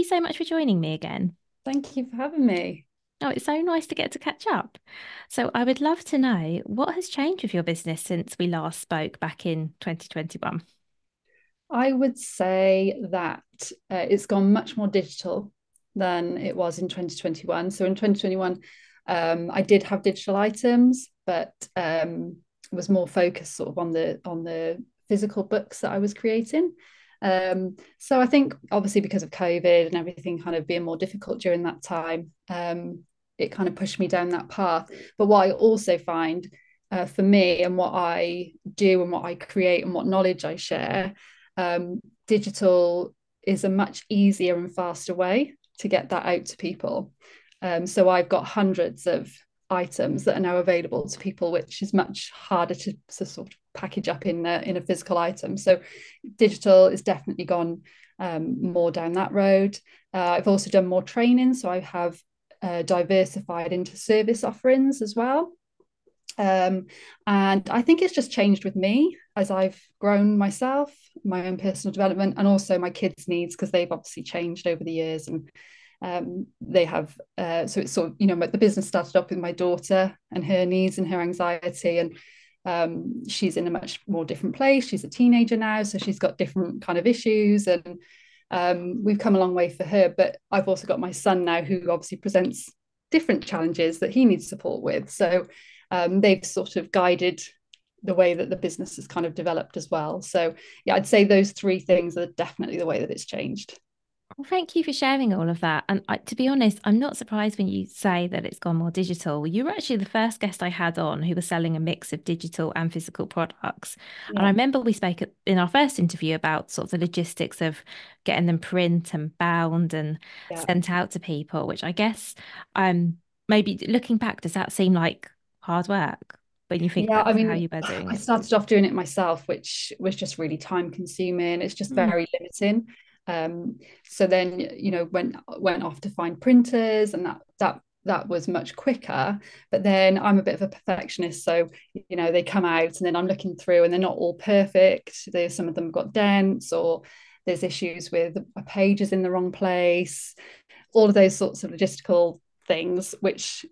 you so much for joining me again. Thank you for having me. Oh, it's so nice to get to catch up. So, I would love to know what has changed with your business since we last spoke back in 2021. I would say that it's gone much more digital than it was in 2021. So in 2021, I did have digital items, but was more focused sort of on the physical books that I was creating. So I think obviously because of COVID and everything kind of being more difficult during that time, it kind of pushed me down that path. But what I also find for me and what I do and what I create and what knowledge I share, digital is a much easier and faster way to get that out to people. So I've got hundreds of items that are now available to people, which is much harder to sort of package up in a physical item. So digital is definitely gone more down that road. I've also done more training, so I have diversified into service offerings as well. And I think it's just changed with me as I've grown myself, my own personal development, and also my kids' needs because they've obviously changed over the years. And they have, so it's sort of, the business started off with my daughter and her needs and her anxiety. And she's in a much more different place. She's a teenager now, so she's got different kind of issues. And we've come a long way for her. But I've also got my son now who obviously presents different challenges that he needs support with. So they've sort of guided the way that the business has kind of developed as well. So yeah, I'd say those three things are definitely the way that it's changed. Well, thank you for sharing all of that. And to be honest, I'm not surprised when you say that it's gone more digital. You were actually the first guest I had on who was selling a mix of digital and physical products. And I Yeah, remember we spoke in our first interview about sort of the logistics of getting them print and bound and yeah, sent out to people, which I guess maybe looking back, does that seem like hard work when you think yeah. back I to how mean, you were doing I it? started off doing it myself, which was just really time consuming. It's just Mm. very limiting. So then, went off to find printers, and that was much quicker. But then I'm a bit of a perfectionist, so they come out, and then I'm looking through, and they're not all perfect. There's some of them got dents, or there's issues with a page is in the wrong place. All of those sorts of logistical things, which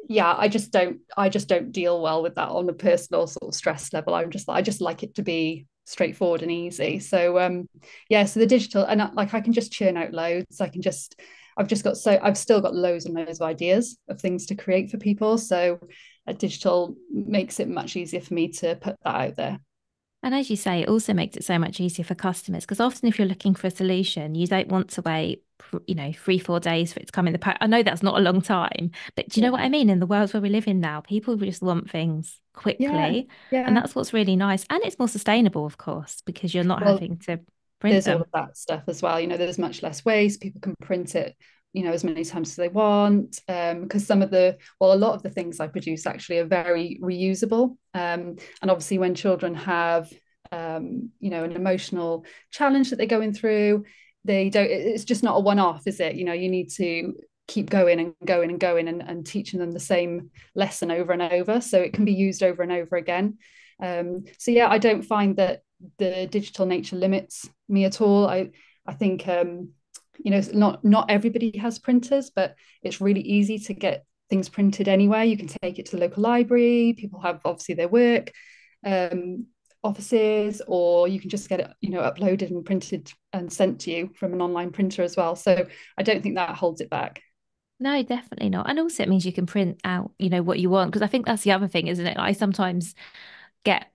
yeah, I just don't deal well with that on a personal sort of stress level. I just like it to be straightforward and easy. So yeah, so the digital, and like I can just churn out loads. I've still got loads and loads of ideas of things to create for people. So digital makes it much easier for me to put that out there. And as you say, it also makes it so much easier for customers because often if you're looking for a solution, you don't want to wait, 3, 4 days for it to come in the pack. I know that's not a long time, but do you know what Yeah. I mean? In the world where we live in now, people just want things Yeah. quickly. And Yeah. that's what's really nice. And it's more sustainable, of course, because you're not Well, having to print there's all them. of that stuff as well. There's much less waste. People can print it, as many times as they want. Because a lot of the things I produce actually are very reusable. And obviously, when children have, an emotional challenge that they're going through, they don't. It's just not a one-off, is it? You need to keep going and going and going and teaching them the same lesson over and over, so it can be used over and over again. So yeah, I don't find that the digital nature limits me at all. I think not everybody has printers, but it's really easy to get things printed anywhere. You can take it to the local library. People have obviously their work um, offices, or you can just get it uploaded and printed and sent to you from an online printer as well. So I don't think that holds it back. No, definitely not. And also it means you can print out, what you want. Because I think that's the other thing, isn't it? I sometimes get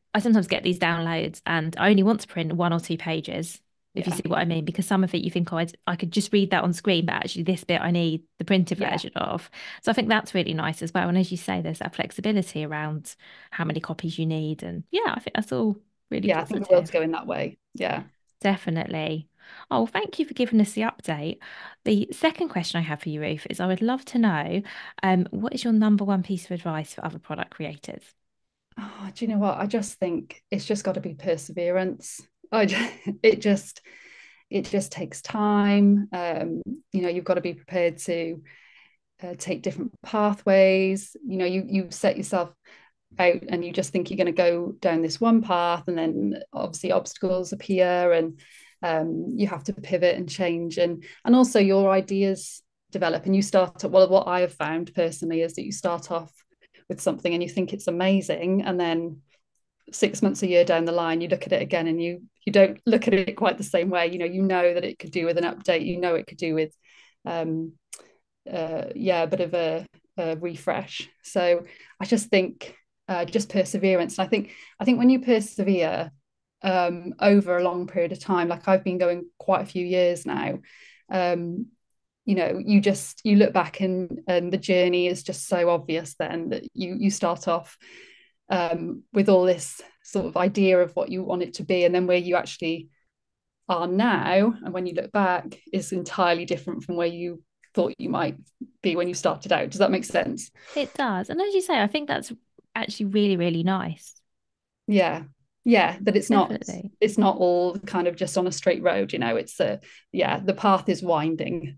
these downloads and I only want to print 1 or 2 pages, if you Yeah, see what I mean, because some of it you think, oh, I could just read that on screen, but actually this bit I need the printed yeah, version of. So I think that's really nice as well. And as you say, there's that flexibility around how many copies you need. And yeah, I think that's all really yeah. I think the world's positive. going that way. Yeah. Definitely. Oh, thank you for giving us the update. The second question I have for you, Ruth, is I would love to know, what is your number one piece of advice for other product creators? Do you know what? I just think it's just got to be perseverance. I just, it just it just takes time. You've got to be prepared to take different pathways. You set yourself out and you just think you're going to go down this one path, and then obviously obstacles appear, and You have to pivot and change, and also your ideas develop, and you start at, well, what I have found personally is that you start off with something and you think it's amazing, and then 6 months, a year down the line, you look at it again and you don't look at it quite the same way. You know that it could do with an update. It could do with um, a bit of a refresh. So I just think just perseverance. And I think when you persevere over a long period of time, like I've been going quite a few years now, you look back and the journey is just so obvious then that you start off with all this sort of idea of what you want it to be, and then where you actually are now, and when you look back, is entirely different from where you thought you might be when you started out. Does that make sense? It does. And as you say, I think that's actually really, really nice. Yeah, yeah, that Definitely. it's not all kind of just on a straight road. It's the path is winding.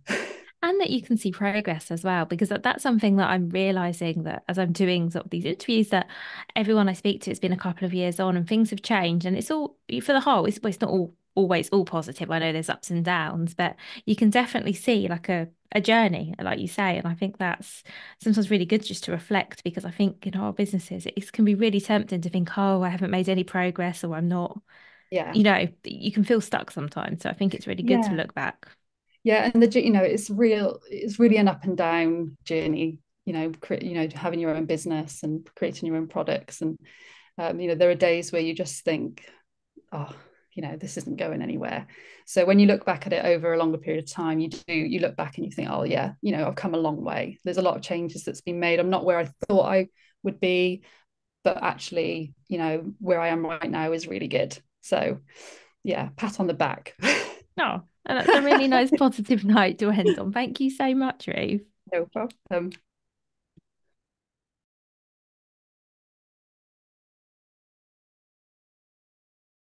And that you can see progress as well, because that's something that I'm realizing that as I'm doing sort of these interviews, that everyone I speak to, it's been a couple of years on and things have changed. And it's all for the whole, it's not all always all positive. I know there's ups and downs, but you can definitely see like a journey, like you say. And I think that's sometimes really good just to reflect, because I think in our businesses, it can be really tempting to think, oh, I haven't made any progress, or I'm not, Yeah, you can feel stuck sometimes. So I think it's really good to yeah, look back. yeah, and it's really an up and down journey. Having your own business and creating your own products, and there are days where you just think, oh, this isn't going anywhere. So when you look back at it over a longer period of time, you look back and you think, oh yeah, I've come a long way. There's a lot of changes that's been made. I'm not where I thought I would be, but actually, where I am right now is really good. So yeah, pat on the back. Oh, and that's a really nice positive note to end on. Thank you so much, Ruth. No problem.